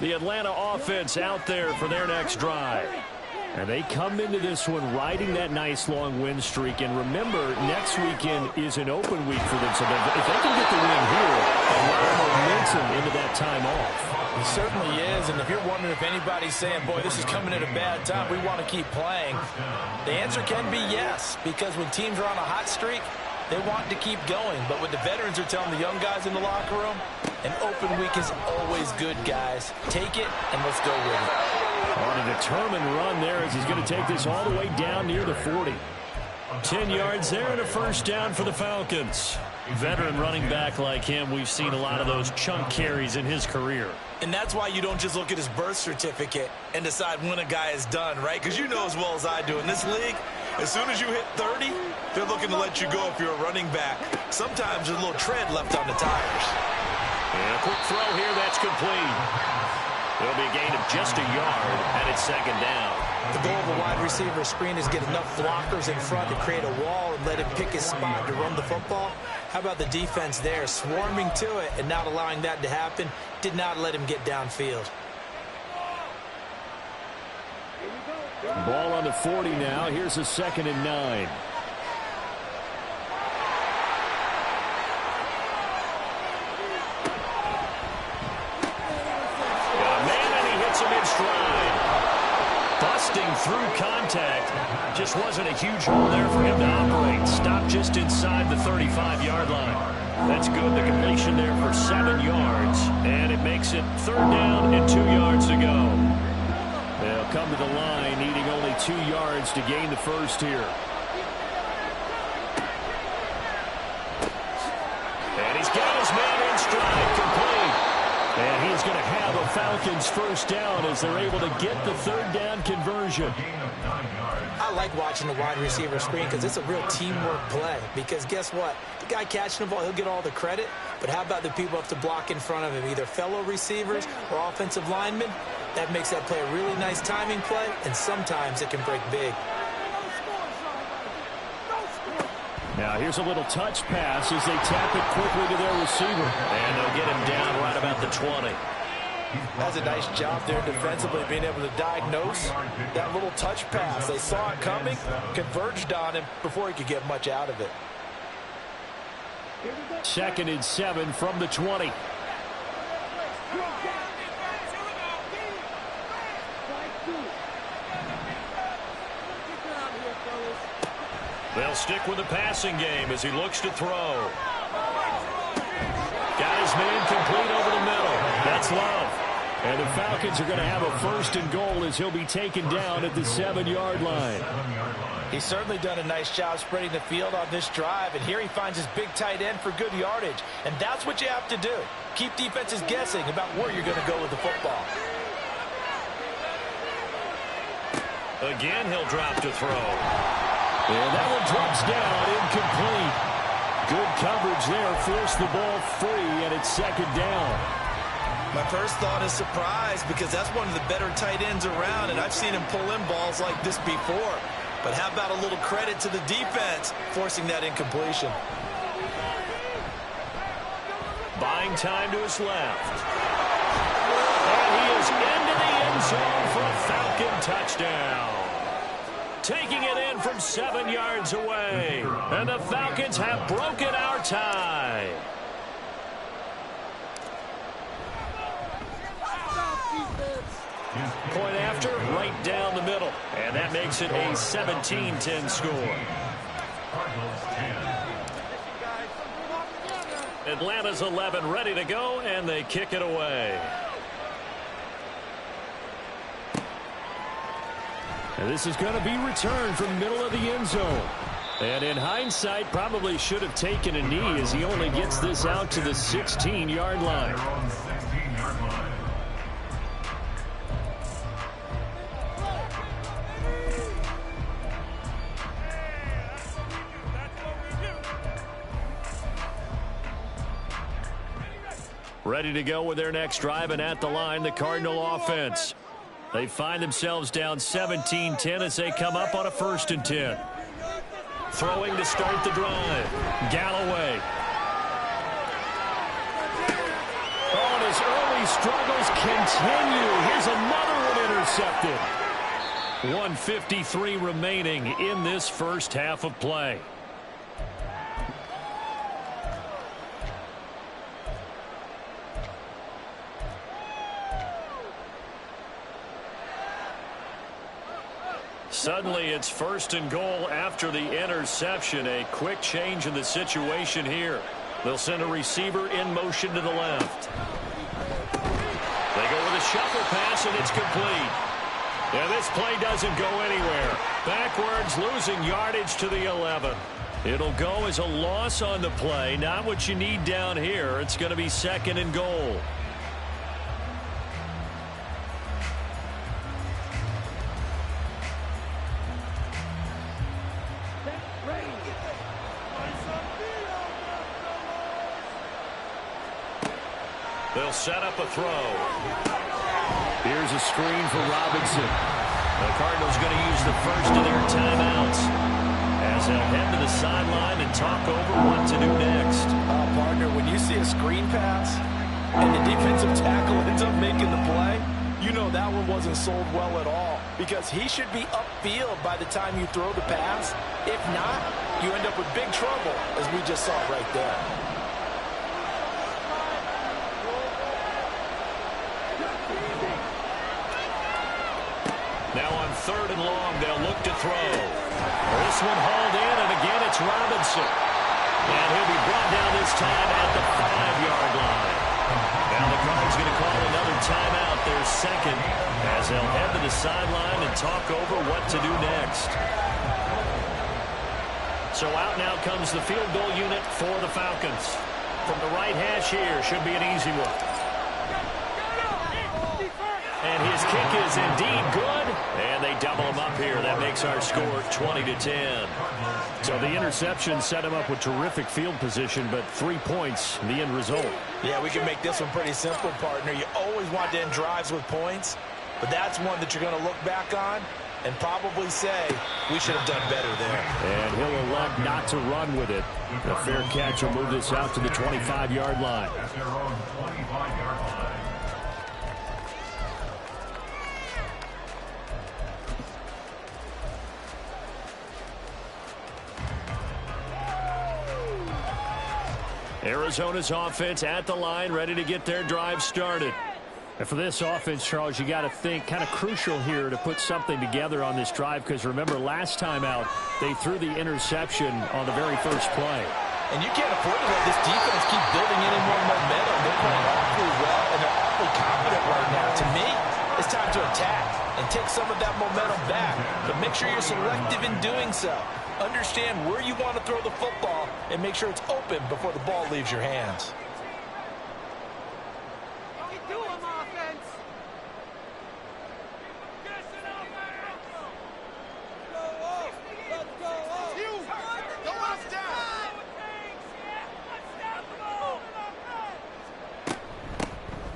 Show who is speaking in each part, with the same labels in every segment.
Speaker 1: The Atlanta offense out there for their next drive. And they come into this one riding that nice long win streak. And remember, next weekend is an open week for them. So if they can get the win here, a lot of momentum into that time off.
Speaker 2: It certainly is. And if you're wondering if anybody's saying, boy, this is coming at a bad time, we want to keep playing, the answer can be yes. Because when teams are on a hot streak, they want to keep going. But what the veterans are telling the young guys in the locker room, an open week is always good, guys. Take it, and let's go with it.
Speaker 1: On a determined run there as he's going to take this all the way down near the 40. 10 yards there and a first down for the Falcons. Veteran running back like him, we've seen a lot of those chunk carries in his career.
Speaker 2: And that's why you don't just look at his birth certificate and decide when a guy is done, right? Because you know as well as I do, in this league, as soon as you hit 30, they're looking to let you go if you're a running back. Sometimes there's a little tread left on the tires.
Speaker 1: And a quick throw here, that's complete. It'll be a gain of just a yard, and it's second down.
Speaker 2: The goal of a wide receiver screen is get enough blockers in front to create a wall and let him pick his spot to run the football. How about the defense there, swarming to it and not allowing that to happen? Did not let him get downfield.
Speaker 1: Ball on the 40 now. Here's a 2nd and 9. Busting through contact. Just wasn't a huge hole there for him to operate. Stopped just inside the 35-yard line. That's good. The completion there for 7 yards. And it makes it 3rd down and 2 yards to go. They'll come to the line needing only 2 yards to gain the first here. And he's got his man in stride, complete. And he's going to have a Falcons first down as they're able to get the 3rd down conversion.
Speaker 2: I like watching the wide receiver screen because it's a real teamwork play. Because guess what? The guy catching the ball, he'll get all the credit. But how about the people have to block in front of him, either fellow receivers or offensive linemen? That makes that play a really nice timing play, and sometimes it can break big.
Speaker 1: Now here's a little touch pass as they tap it quickly to their receiver. And they'll get him down right about the 20.
Speaker 2: That's a nice job there defensively, being able to diagnose that little touch pass. They saw it coming, converged on him before he could get much out of it.
Speaker 1: 2nd and 7 from the 20. They'll stick with the passing game as he looks to throw. Got his man complete over the middle. That's Love. And the Falcons are going to have a 1st and goal as he'll be taken down at the 7-yard line.
Speaker 2: He's certainly done a nice job spreading the field on this drive. And here he finds his big tight end for good yardage. And that's what you have to do. Keep defenses guessing about where you're going to go with the football.
Speaker 1: Again, he'll drop to throw. And that one drops down, incomplete. Good coverage there, forced the ball free, and it's 2nd down.
Speaker 2: My first thought is surprise because that's one of the better tight ends around, and I've seen him pull in balls like this before. But how about a little credit to the defense forcing that incompletion?
Speaker 1: Buying time to his left. And he is into the end zone for a Falcon touchdown. Taking it in from 7 yards away. And the Falcons have broken our tie. Point after, right down the middle. And that makes it a 17-10 score. Atlanta's 11 ready to go, and they kick it away. And this is going to be returned from middle of the end zone. And in hindsight, probably should have taken a knee as he only gets this out to the 16-yard line. Ready to go with their next drive, and at the line, the Cardinal offense. They find themselves down 17-10 as they come up on a 1st and 10. Throwing to start the drive. Galloway. On his early struggles continue. Here's another one intercepted. 1:53 remaining in this first half of play. Suddenly it's 1st and goal after the interception. A quick change in the situation here. They'll send a receiver in motion to the left. They go with a shuffle pass, and it's complete. Yeah, this play doesn't go anywhere. Backwards, losing yardage to the 11. It'll go as a loss on the play. Not what you need down here. It's going to be 2nd and goal. They'll set up a throw. Here's a screen for Robinson. The Cardinals going to use the first of their timeouts as they'll head to the sideline and talk over what to do next.
Speaker 2: Partner, when you see a screen pass and the defensive tackle ends up making the play, you know that one wasn't sold well at all, because he should be upfield by the time you throw the pass. If not, you end up with big trouble, as we just saw right there.
Speaker 1: Now on 3rd and long, they'll look to throw. This one hauled in, and again it's Robinson. And he'll be brought down this time at the 5-yard line. Now the Cardinals going to call another timeout, their 2nd, as they'll head to the sideline and talk over what to do next. So out now comes the field goal unit for the Falcons. From the right hash here, should be an easy one. And his kick is indeed good, and they double him up here. That makes our score 20-10. So the interception set him up with terrific field position, but 3 points, the end result.
Speaker 2: Yeah, we can make this one pretty simple, partner. You always want to end drives with points, but that's one that you're going to look back on and probably say, we should have done better there.
Speaker 1: And he'll elect not to run with it. A fair catch will move this out to the 25-yard line. Arizona's offense at the line, ready to get their drive started. And for this offense, Charles, you got to think kind of crucial here to put something together on this drive, because remember, last time out, they threw the interception on the very first play.
Speaker 2: And you can't afford to let this defense keep building any more momentum. They're playing awfully well, and they're awfully confident right now. To me, it's time to attack and take some of that momentum back, but make sure you're selective in doing so. Understand where you want to throw the football and make sure it's open before the ball leaves your hands.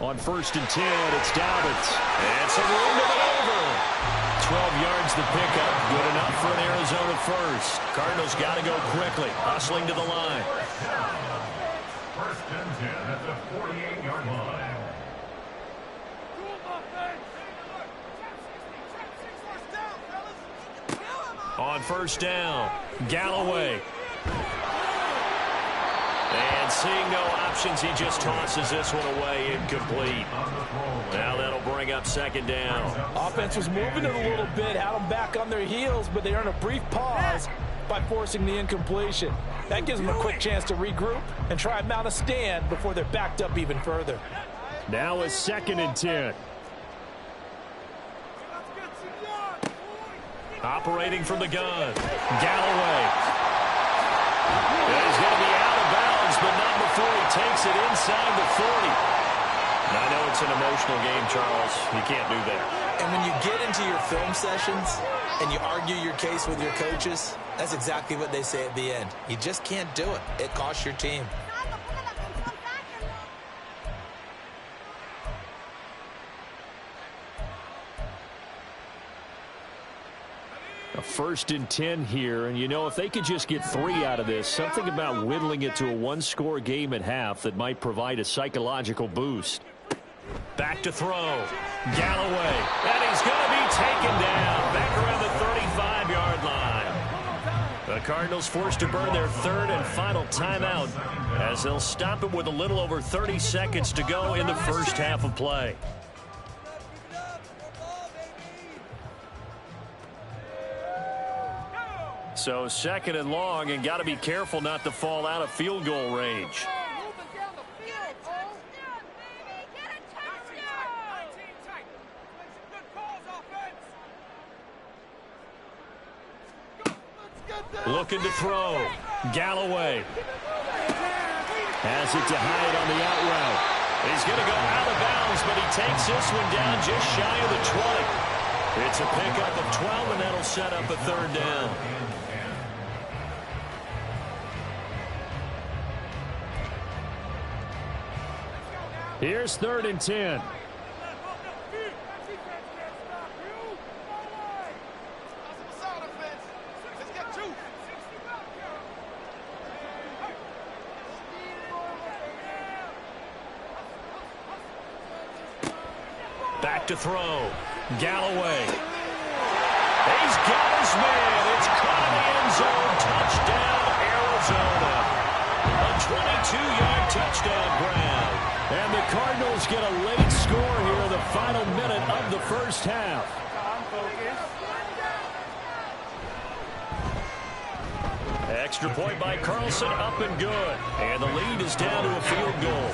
Speaker 1: On 1st and 10, it's Dobbins. And some room to maneuver. 12 yards the pickup. Good enough for an Arizona first. Cardinals got to go quickly. Hustling to the line.
Speaker 3: 1st and 10 at the 48-yard line.
Speaker 1: On 1st down, Galloway. And seeing no options, he just tosses this one away, incomplete. Now that'll bring up 2nd down.
Speaker 2: Offense was moving it a little bit, had them back on their heels, but they earned a brief pause by forcing the incompletion. That gives them a quick chance to regroup and try and mount a stand before they're backed up even further.
Speaker 1: Now it's 2nd and 10. Operating from the gun, Galloway. He's going to be out of bounds, but not before he takes it inside the 40. I know it's an emotional game, Charles. You can't do that.
Speaker 2: And when you get into your film sessions and you argue your case with your coaches, that's exactly what they say at the end. You just can't do it. It costs your team.
Speaker 1: A 1st and 10 here, and you know, if they could just get 3 out of this, something about whittling it to a 1-score game at half that might provide a psychological boost. Back to throw. Galloway. And he's going to be taken down. Back around the 35-yard line. The Cardinals forced to burn their third and final timeout as they'll stop it with a little over 30 seconds to go in the first half of play. So second and long, and got to be careful not to fall out of field goal range. Looking to throw. Galloway has it to Hyatt on the out route. He's going to go out of bounds, but he takes this one down just shy of the 20. It's a pickup of 12, and that'll set up a third down. Here's 3rd and 10. Back to throw. Galloway. He's got his man. It's caught in the end zone. Touchdown, Arizona. A 22-yard touchdown grab. And the Cardinals get a late score here in the final minute of the first half. Extra point by Carlson, up and good. And the lead is down to a field goal.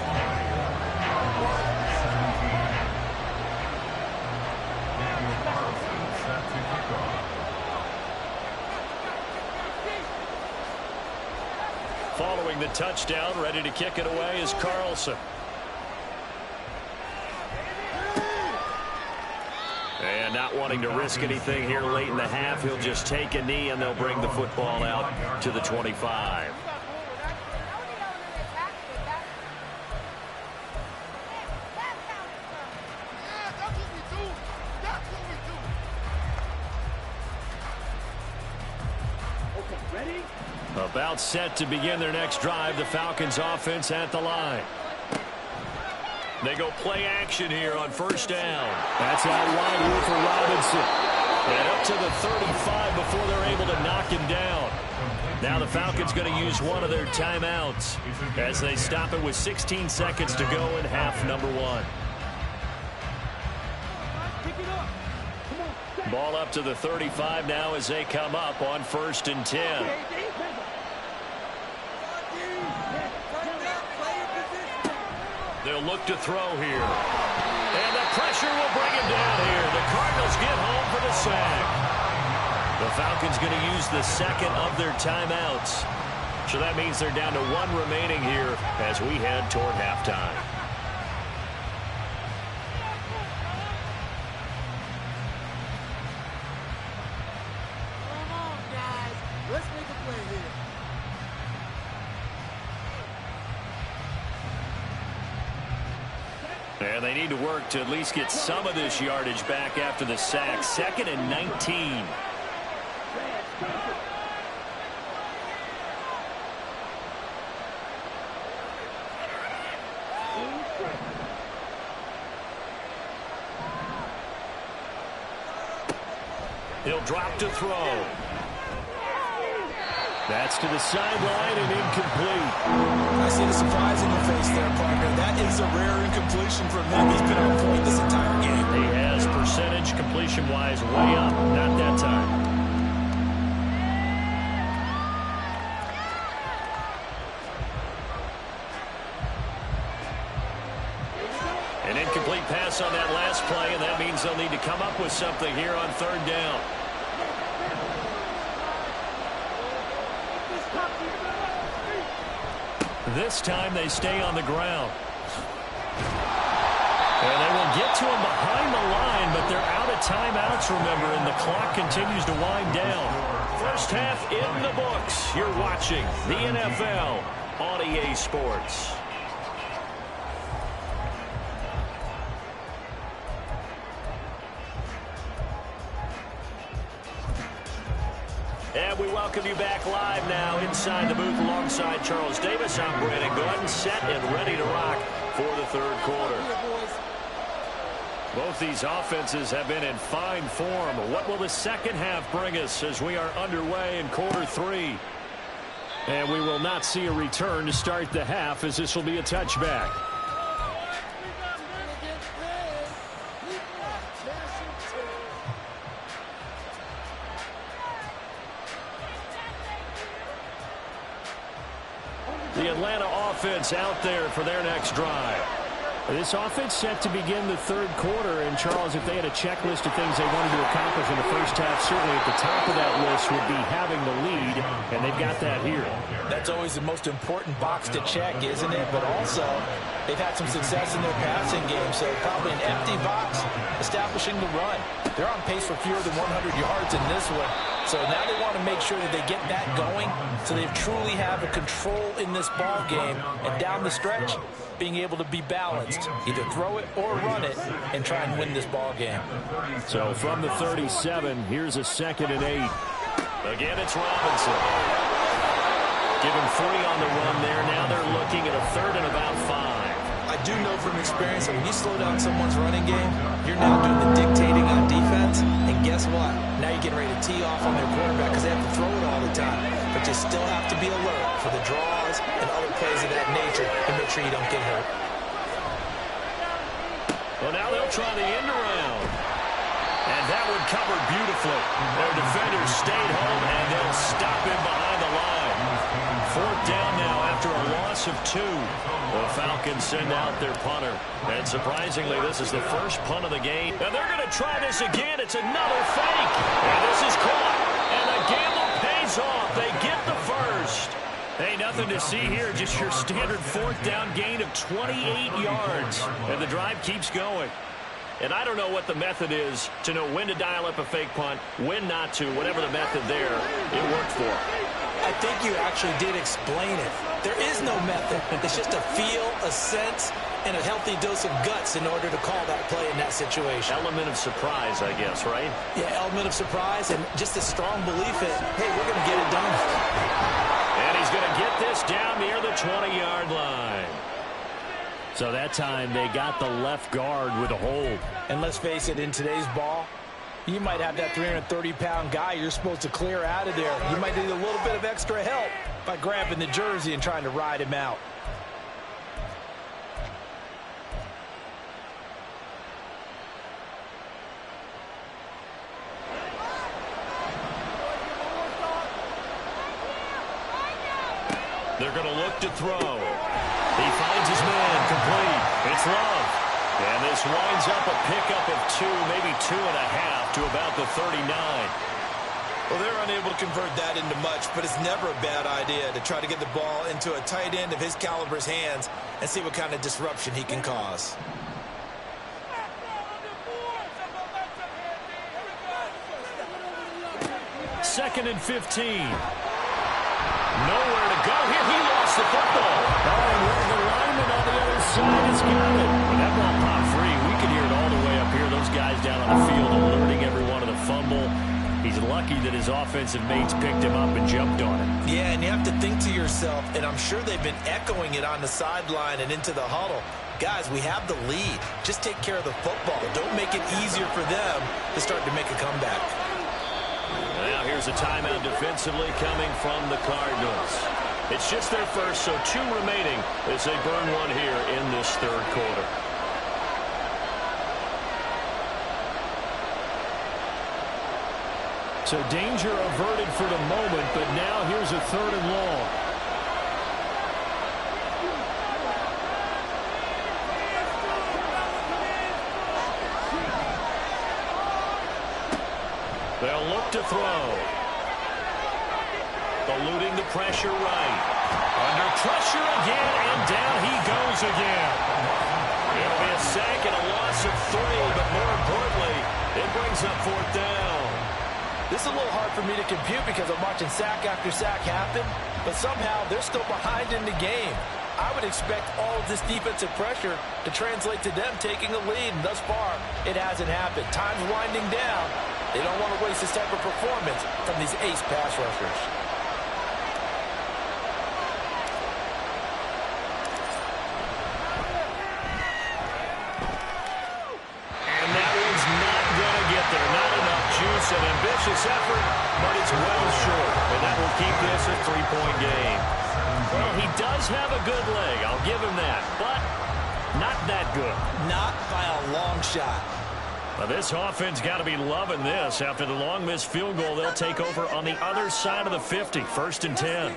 Speaker 1: Following the touchdown, ready to kick it away is Carlson. And not wanting to risk anything here late in the half, he'll just take a knee and they'll bring the football out to the 25. About set to begin their next drive. The Falcons offense at the line. They go play action here on first down. That's out wide here for Robinson. And up to the 35 before they're able to knock him down. Now the Falcons going to use one of their timeouts as they stop it with 16 seconds to go in half number 1. Ball up to the 35 now as they come up on 1st and 10. They'll look to throw here. And the pressure will bring him down here. The Cardinals get home for the sack. The Falcons going to use the second of their timeouts. So that means they're down to 1 remaining here as we head toward halftime. And they need to work to at least get some of this yardage back after the sack. 2nd and 19. He'll drop to throw. That's to the sideline and incomplete.
Speaker 2: I see the surprise in your face there, partner. That is a rare incompletion from him. He's been on point this entire game.
Speaker 1: He has percentage completion-wise way up. Not that time. An incomplete pass on that last play, and that means they'll need to come up with something here on 3rd down. This time they stay on the ground. And they will get to him behind the line, but they're out of timeouts, remember, and the clock continues to wind down. First half in the books. You're watching the NFL on EA Sports. And we welcome you back live now inside the booth alongside Charles Davis. I'm Brandon Gordon, set and ready to rock for the 3rd quarter. Both these offenses have been in fine form. What will the second half bring us as we are underway in quarter 3? And we will not see a return to start the half, as this will be a touchback. The Atlanta offense out there for their next drive. This offense set to begin the third quarter. And, Charles, if they had a checklist of things they wanted to accomplish in the first half, certainly at the top of that list would be having the lead, and they've got that here.
Speaker 2: That's always the most important box to check, isn't it? But also, they've had some success in their passing game, so probably an empty box establishing the run. They're on pace for fewer than 100 yards in this one. So now they want to make sure that they get that going so they truly have a control in this ball game. And down the stretch, being able to be balanced. Either throw it or run it and try and win this ball game.
Speaker 1: So from the 37, here's a 2nd and 8. Again, it's Robinson. Give him 3 on the run there. Now they're looking at a 3rd and about 5.
Speaker 2: I do know from experience that when you slow down someone's running game, you're now doing the dictating on defense. And guess what? Now you're getting ready to tee off on their quarterback because they have to throw it all the time. But you still have to be alert for the draws and other plays of that nature to make sure you don't get hurt.
Speaker 1: Well, now they'll try the end around. And that one covered beautifully. Their defenders stayed home, and they'll stop him behind the line. 4th down now after a loss of 2. The Falcons send out their punter. And surprisingly, this is the first punt of the game. And they're going to try this again. It's another fake. And this is caught. And the gamble pays off. They get the first. Hey, nothing to see here. Just your standard 4th down gain of 28 yards. And the drive keeps going. And I don't know what the method is to know when to dial up a fake punt, when not to, whatever the method there, it worked for.
Speaker 2: I think you actually did explain it. There is no method. It's just a feel, a sense, and a healthy dose of guts in order to call that play in that situation.
Speaker 1: Element of surprise, I guess, right?
Speaker 2: Yeah, element of surprise and just a strong belief in, hey, we're going to get it done.
Speaker 1: And he's going to get this down near the 20-yard line. So that time they got the left guard with a hold.
Speaker 2: And let's face it, in today's ball, you might have that 330-pound guy you're supposed to clear out of there. You might need a little bit of extra help by grabbing the jersey and trying to ride him out.
Speaker 1: They're going to look to throw. He finds his man complete. It's Love. And this winds up a pickup of 2, maybe 2.5 to about the 39.
Speaker 2: Well, they're unable to convert that into much, but it's never a bad idea to try to get the ball into a tight end of his caliber's hands and see what kind of disruption he can cause.
Speaker 1: Second and 15. Nowhere to go here. He lost the football. Oh, and where the lineman on the other side has got it. When that ball popped free, we could hear it all the way up here. Those guys down on the field alerting everyone of the fumble. He's lucky that his offensive mates picked him up and jumped on it. Yeah, and you have to think to yourself, and I'm sure they've been echoing it on the sideline and into the huddle. Guys, we have the lead. Just take care of the football. Don't make it easier for them to start to make a comeback. Now here's a timeout defensively coming from the Cardinals. It's just their first, so 2 remaining as they burn one here in this third quarter. So danger averted for the moment, but now here's a 3rd and long. They'll look to throw. Eluding the pressure right. Under pressure again, and down he goes again. It'll be a sack and a loss of 3, but more importantly, it brings up 4th down. This is a little hard for me to compute because I'm watching sack after sack happen, but somehow they're still behind in the game. I would expect all of this defensive pressure to translate to them taking a lead, and thus far, it hasn't happened. Time's winding down. They don't want to waste this type of performance from these ace pass rushers. And 3-point game. Well, he does have a good leg. I'll give him that. But not that good.
Speaker 2: Not by a long shot.
Speaker 1: Well, this offense got to be loving this. After the long missed field goal, they'll take over on the other side of the 50. 1st and 10.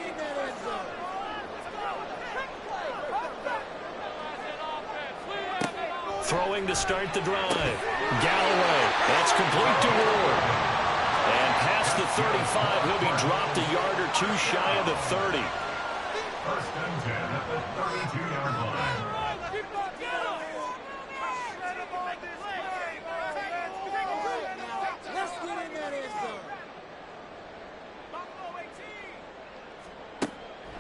Speaker 1: Throwing to start the drive. Galloway. That's complete to Ward. And past the 35, he'll be dropped a yard or two shy of the 30.
Speaker 3: 1st and 10 at the 32-yard line.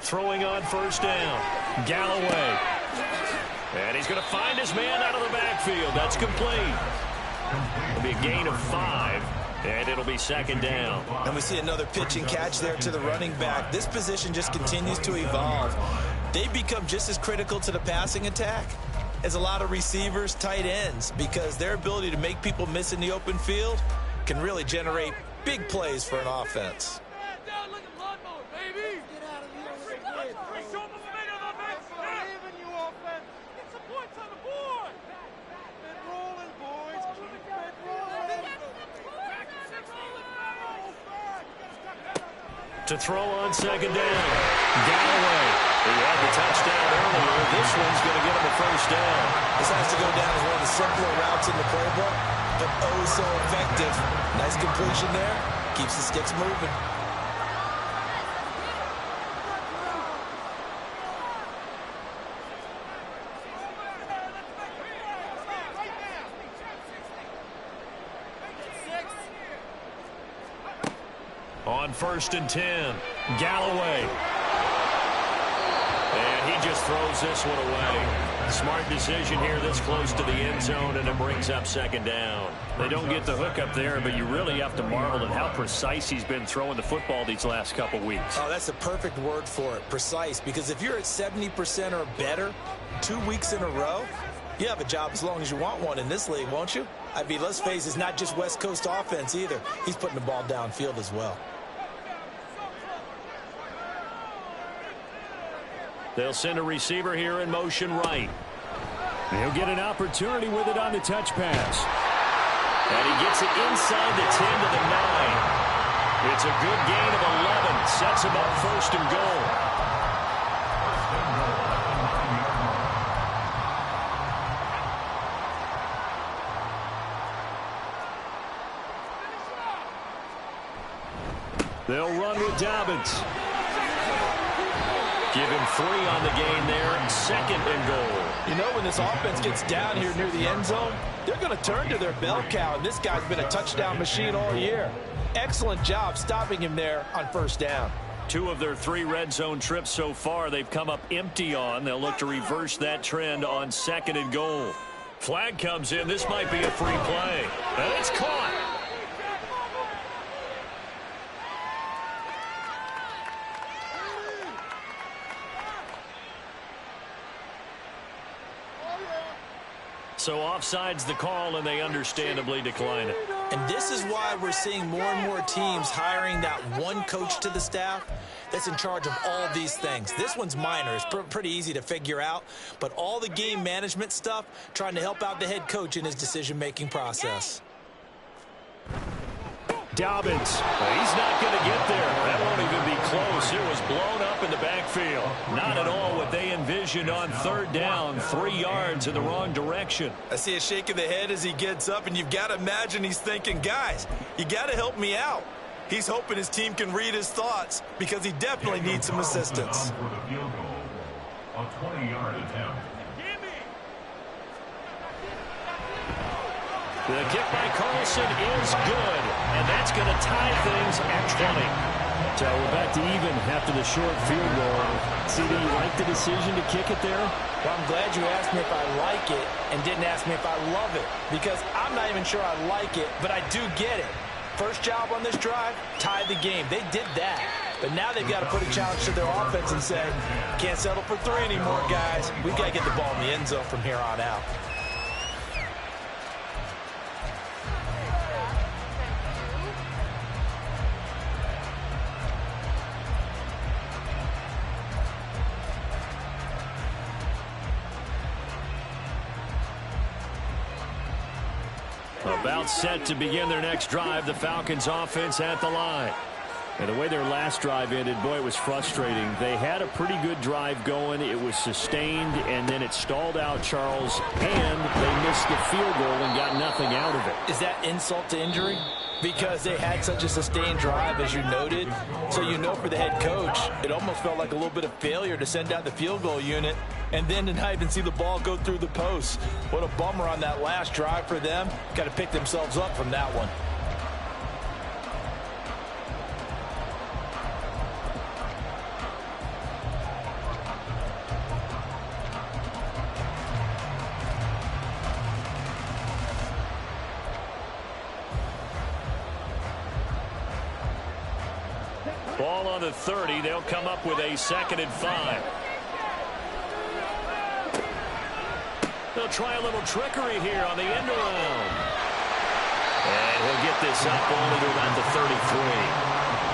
Speaker 1: Throwing on 1st down. Galloway. And he's going to find his man out of the backfield. That's complete. It'll be a gain of 5, and it'll be 2nd down.
Speaker 2: And we see another pitch and catch there to the running back. This position just continues to evolve. They become just as critical to the passing attack as a lot of receivers, tight ends, because their ability to make people miss in the open field can really generate big plays for an offense.
Speaker 1: To throw on 2nd down. Galloway. He had the touchdown earlier. This one's going to get him a 1st down.
Speaker 2: This has to go down as one of the simpler routes in the playbook, but oh so effective. Nice completion there. Keeps the sticks moving.
Speaker 1: On 1st and 10, Galloway. And he just throws this one away. Smart decision here this close to the end zone, and it brings up 2nd down. They don't get the hook up there, but you really have to marvel at how precise he's been throwing the football these last couple weeks.
Speaker 2: Oh, that's the perfect word for it, precise, because if you're at 70% or better 2 weeks in a row, you have a job as long as you want one in this league, won't you? I mean, let's face it, it's not just West Coast offense either. He's putting the ball downfield as well.
Speaker 1: They'll send a receiver here in motion right. He'll get an opportunity with it on the touch pass. And he gets it inside the 10 to the 9. It's a good gain of 11. Sets him up 1st and goal. They'll run with Dobbins. Give him 3 on the gain there. 2nd and goal.
Speaker 2: You know, when this offense gets down here near the end zone, they're going to turn to their bell cow, and this guy's been a touchdown machine all year. Excellent job stopping him there on 1st down.
Speaker 1: 2 of their 3 red zone trips so far they've come up empty on. They'll look to reverse that trend on 2nd and goal. Flag comes in. This might be a free play. And it's caught. So offside's the call, and they understandably decline it.
Speaker 2: And this is why we're seeing more and more teams hiring that one coach to the staff that's in charge of all these things. This one's minor. It's pretty easy to figure out. But all the game management stuff, trying to help out the head coach in his decision-making process.
Speaker 1: Dobbins. He's not going to get there. That won't even be close. It was blown up in the backfield. Not at all what they envisioned on 3rd down. 3 yards in the wrong direction.
Speaker 2: I see a shake of the head as he gets up, and you've got to imagine he's thinking, guys, you got to help me out. He's hoping his team can read his thoughts because he definitely needs some assistance.
Speaker 3: For the field goal, a 20-yard attempt.
Speaker 1: The kick by Carlson is good, and that's going to tie things at 20. So we're back to even after the short field goal. CD, you like the decision to kick it there?
Speaker 2: Well, I'm glad you asked me if I like it and didn't ask me if I love it, because I'm not even sure I like it, but I do get it. First job on this drive, tie the game. They did that. But now they've got to put a challenge to their offense and say, can't settle for 3 anymore, guys. We've got to get the ball in the end zone from here on out.
Speaker 1: About set to begin their next drive, the Falcons offense at the line. And the way their last drive ended, boy, it was frustrating. They had a pretty good drive going. It was sustained, and then it stalled out, Charles, and they missed the field goal and got nothing out of it.
Speaker 2: Is that insult to injury? Because they had such a sustained drive, as you noted. So you know for the head coach, it almost felt like a little bit of failure to send out the field goal unit and then to not even see the ball go through the post. What a bummer on that last drive for them. Got to pick themselves up from that one.
Speaker 1: Ball on the 30. They'll come up with a 2nd and 5. They'll try a little trickery here on the end around. And he'll get this up only to about the 33.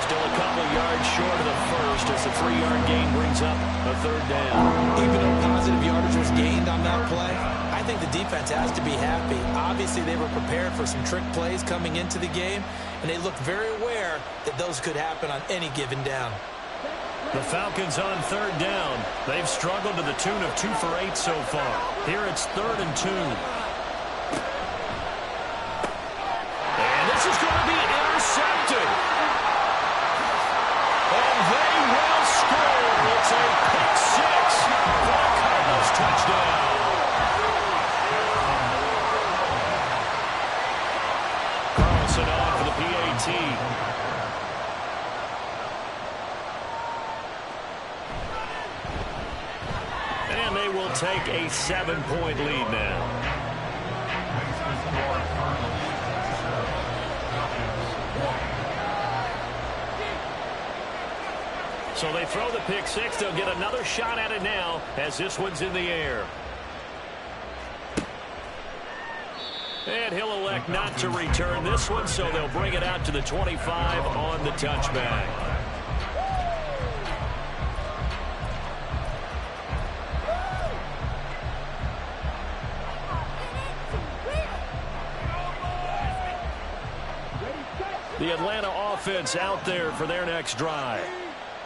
Speaker 1: Still a couple yards short of the first as the 3-yard gain brings up a 3rd down.
Speaker 2: Even though positive yardage was gained on that play, I think the defense has to be happy. Obviously, they were prepared for some trick plays coming into the game, and they looked very aware that those could happen on any given down.
Speaker 1: The Falcons on 3rd down. They've struggled to the tune of 2 for 8 so far. Here it's 3rd and 2. And this is going to be intercepted. And they will score. It's a pick 6 for a Cardinals touchdown. Carlson on for the PAT. And they will take a 7-point lead now. So they throw the pick 6. They'll get another shot at it now as this one's in the air. And he'll elect not to return this one, so they'll bring it out to the 25 on the touchback. The Atlanta offense out there for their next drive.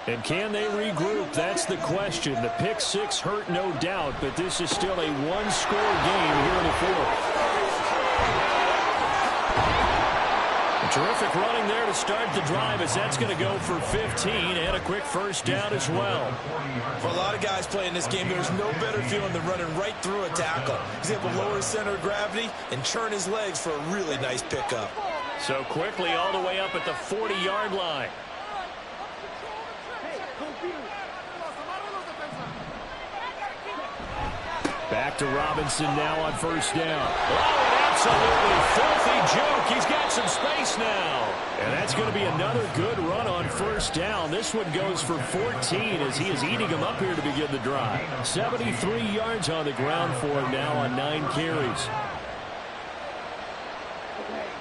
Speaker 1: And can they regroup? That's the question. The pick 6 hurt, no doubt, but this is still a 1-score game here in the 4th. A terrific running there to start the drive as that's going to go for 15 and a quick 1st down as well.
Speaker 2: For a lot of guys playing this game, there's no better feeling than running right through a tackle. He's able to lower his center of gravity and churn his legs for a really nice pickup.
Speaker 1: So quickly all the way up at the 40-yard line. Back to Robinson now on 1st down. Oh, an absolutely filthy joke. He's got some space now. And that's going to be another good run on 1st down. This one goes for 14 as he is eating them up here to begin the drive. 73 yards on the ground for him now on 9 carries.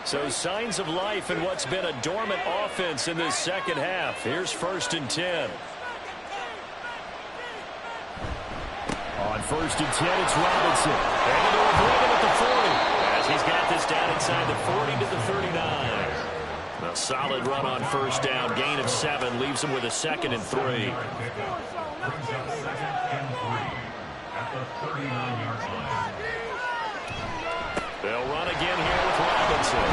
Speaker 1: So signs of life in what's been a dormant offense in this 2nd half. Here's 1st and 10. On 1st and 10, it's Robinson. And they'll avoid him at the 40 as he's got this down inside the 40 to the 39. A solid run on 1st down. Gain of 7 leaves him with a 2nd and 3.
Speaker 3: Brings up 2nd and 3 at the 39-yard line.
Speaker 1: They'll run again here with Robinson.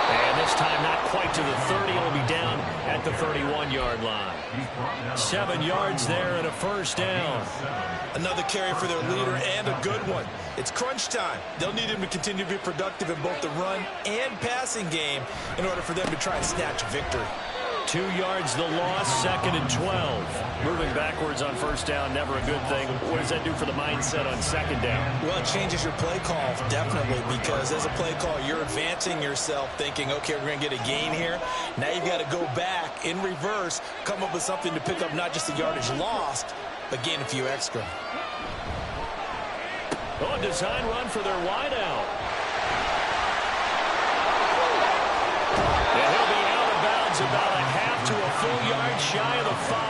Speaker 1: And this time not quite to the 30. It'll be down at the 31-yard line. 7 yards there and a 1st down.
Speaker 2: Another carry for their leader and a good one. It's crunch time. They'll need him to continue to be productive in both the run and passing game in order for them to try and snatch a victory.
Speaker 1: 2 yards the loss, 2nd and 12. Moving backwards on 1st down, never a good thing. What does that do for the mindset on 2nd down?
Speaker 2: Well, it changes your play call, definitely, because as a play call, you're advancing yourself thinking, okay, we're going to get a gain here. Now you've got to go back in reverse, come up with something to pick up not just the yardage lost, but gain a few extra.
Speaker 1: Oh, a design run for their wideout. And he'll be out of bounds about a half to a full yard shy of the 5.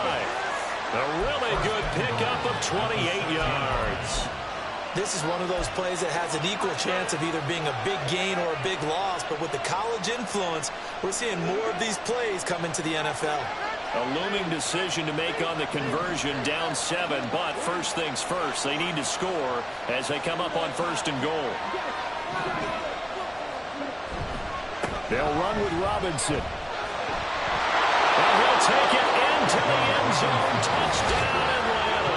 Speaker 1: A really good pickup of 28 yards.
Speaker 2: This is one of those plays that has an equal chance of either being a big gain or a big loss, but with the college influence, we're seeing more of these plays come into the NFL.
Speaker 1: A looming decision to make on the conversion, down 7, but first things first, they need to score as they come up on 1st and goal. They'll run with Robinson. And he'll take it into the end zone. Touchdown, Atlanta.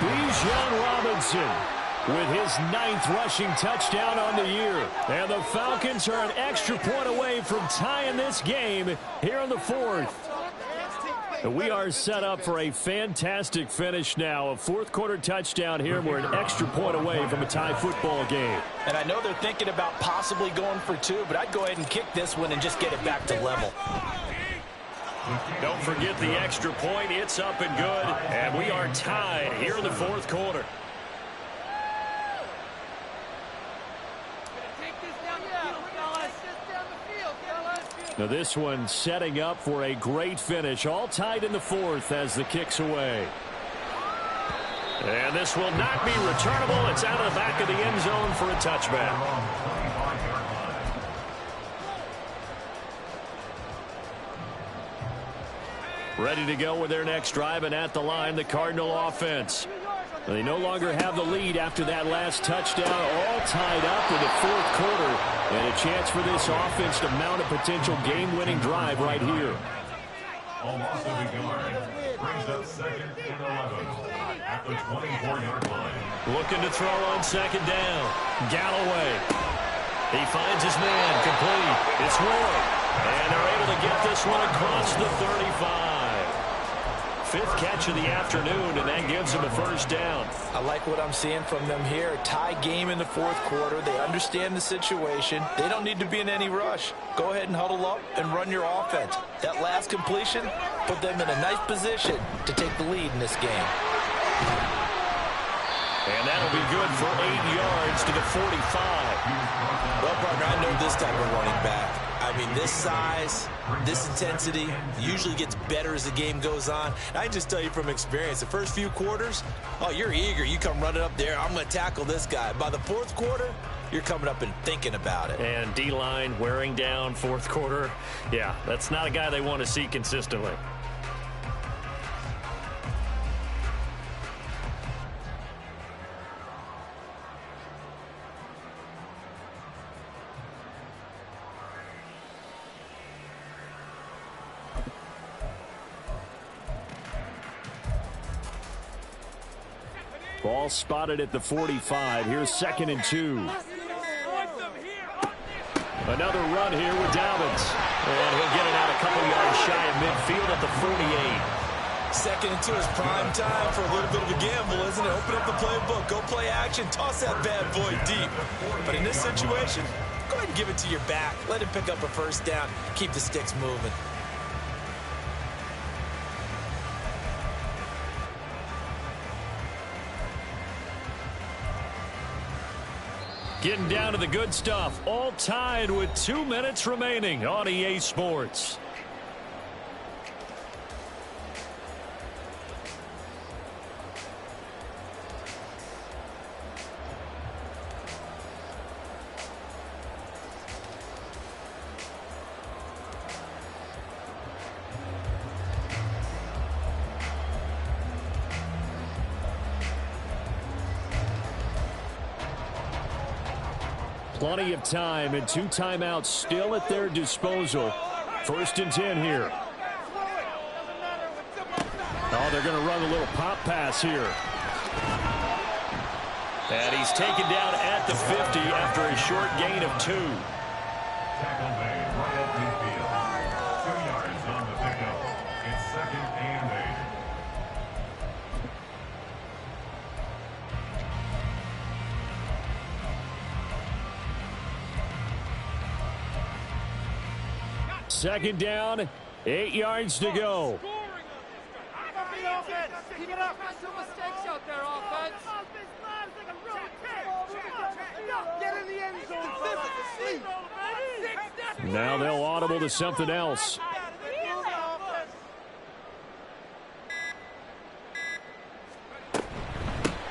Speaker 1: Bijan Robinson with his 9th rushing touchdown on the year. And the Falcons are an extra point away from tying this game here in the 4th. We are set up for a fantastic finish now. A 4th quarter touchdown here. We're an extra point away from a tie football game.
Speaker 2: And I know they're thinking about possibly going for 2, but I'd go ahead and kick this one and just get it back to level.
Speaker 1: Don't forget the extra point. It's up and good. And we are tied here in the 4th quarter. Now this one setting up for a great finish. All tied in the 4th as the kick's away. And this will not be returnable. It's out of the back of the end zone for a touchback. Ready to go with their next drive, and at the line, the Cardinal offense. They no longer have the lead after that last touchdown, all tied up in the 4th quarter. And a chance for this offense to mount a potential game-winning drive right here.
Speaker 3: A loss of a yard brings up 2nd and 11 at the 24-yard line.
Speaker 1: Looking to throw on 2nd down. Galloway. He finds his man, complete. It's Ward. And they're able to get this one across the 35. 5th catch of the afternoon, and that gives them a 1st down.
Speaker 2: I like what I'm seeing from them here. Tie game in the 4th quarter. They understand the situation. They don't need to be in any rush. Go ahead and huddle up and run your offense. That last completion put them in a nice position to take the lead in this game.
Speaker 1: And that'll be good for 8 yards to the 45.
Speaker 2: Well, partner, I know this type of running back. I mean, this size, this intensity usually gets better as the game goes on. And I can just tell you from experience, the first few quarters, oh, you're eager. You come running up there, I'm going to tackle this guy. By the 4th quarter, you're coming up and thinking about it.
Speaker 1: And D-line wearing down 4th quarter. Yeah, that's not a guy they want to see consistently. Ball spotted at the 45. Here's 2nd and 2. Another run here with Dobbins. And he'll get it out a couple yards shy of midfield at the 48.
Speaker 2: 2nd and 2 is prime time for a little bit of a gamble, isn't it? Open up the playbook, go play action, toss that bad boy deep. But in this situation, go ahead and give it to your back. Let him pick up a 1st down. Keep the sticks moving.
Speaker 1: Getting down to the good stuff. All tied with 2 minutes remaining on EA Sports. Plenty of time and 2 timeouts still at their disposal. 1st and 10 here. Oh, they're going to run a little pop pass here. And he's taken down at the 50 after a short gain of 2.
Speaker 3: Tackle made right at midfield. 2 yards on the pickup. It's 2nd and 8.
Speaker 1: Second down, 8 yards to go.
Speaker 4: Keep it up. Some mistakes out there, offense. Get in the end zone.
Speaker 1: Now they'll audible to something else.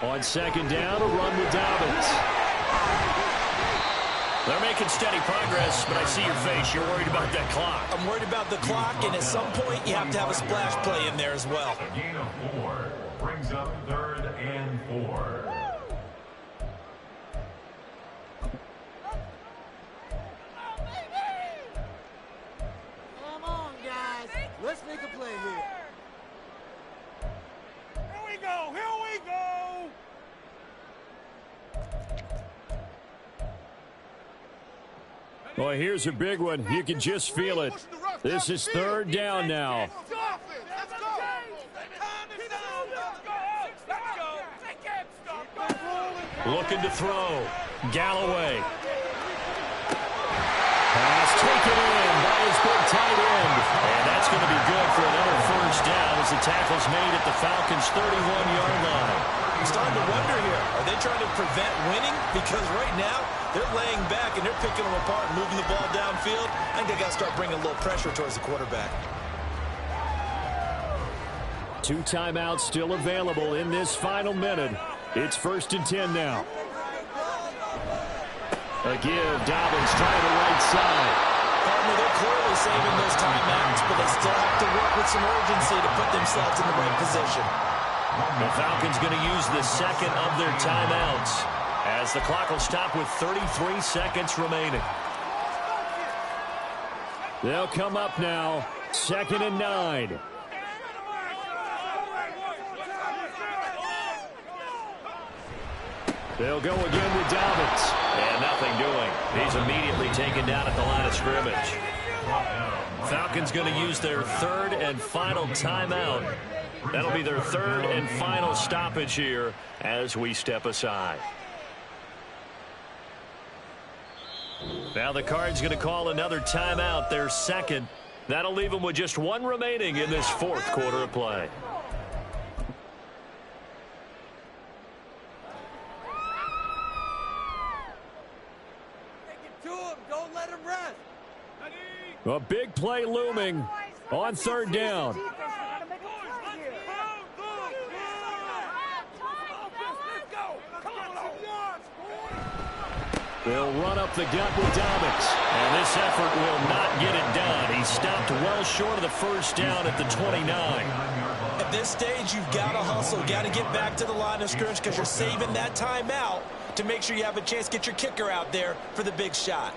Speaker 1: On second down, a run with Dobbins. They're making steady progress, but I see your face. You're worried about that clock.
Speaker 2: I'm worried about the clock, and at some point, you have to have a splash play in there as well.
Speaker 3: A gain of 4 brings up 3rd and 4.
Speaker 4: Come on, guys. Let's make a play here. Here we go. Here we go.
Speaker 1: Boy, here's a big one. You can just feel it. This is 3rd down now. Looking to throw. Galloway. Pass taken in by his big tight end. And that's going to be good for another first down as the tackle's made at the Falcons' 31-yard line.
Speaker 2: I'm starting to wonder here, are they trying to prevent winning? Because right now, they're laying back and they're picking them apart and moving the ball downfield. I think they got to start bringing a little pressure towards the quarterback.
Speaker 1: 2 timeouts still available in this final minute. It's 1st and 10 now. A give. Dobbins trying the right side.
Speaker 2: Partner, they're clearly saving those timeouts, but they still have to work with some urgency to put themselves in the right position.
Speaker 1: The Falcons going to use the second of their timeouts as the clock will stop with 33 seconds remaining. They'll come up now. 2nd and 9. They'll go again with Dobbins. And nothing doing. He's immediately taken down at the line of scrimmage. Falcons going to use their 3rd and final timeout. That'll be their 3rd and final stoppage here as we step aside. Now the Cards going to call another timeout, their 2nd. That'll leave them with just 1 remaining in this 4th quarter of play.
Speaker 4: Don't let him rest.
Speaker 1: A big play looming on 3rd down. They'll run up the gut with Dobbins. And this effort will not get it done. He stopped well short of the first down at the 29.
Speaker 2: At this stage, you've got to hustle. Got to get back to the line of scrimmage because you're saving that timeout to make sure you have a chance to get your kicker out there for the big shot.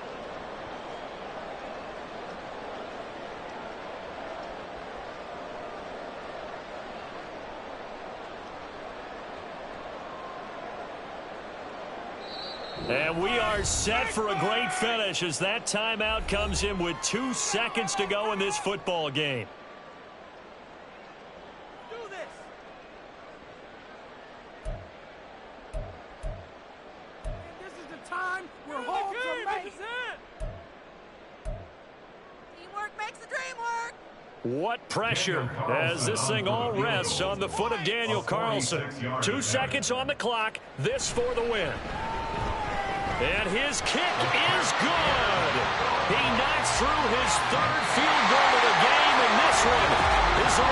Speaker 1: And we are set for a great finish as that timeout comes in with 2 seconds to go in this football game.
Speaker 4: Do this. This is the time where holds are made.
Speaker 5: Teamwork makes the dream work.
Speaker 1: What pressure as this thing all rests on the foot of Daniel Carlson. 2 seconds on the clock. This for the win. And his kick is good. He knocks through his 3rd field goal of the game, and this one is the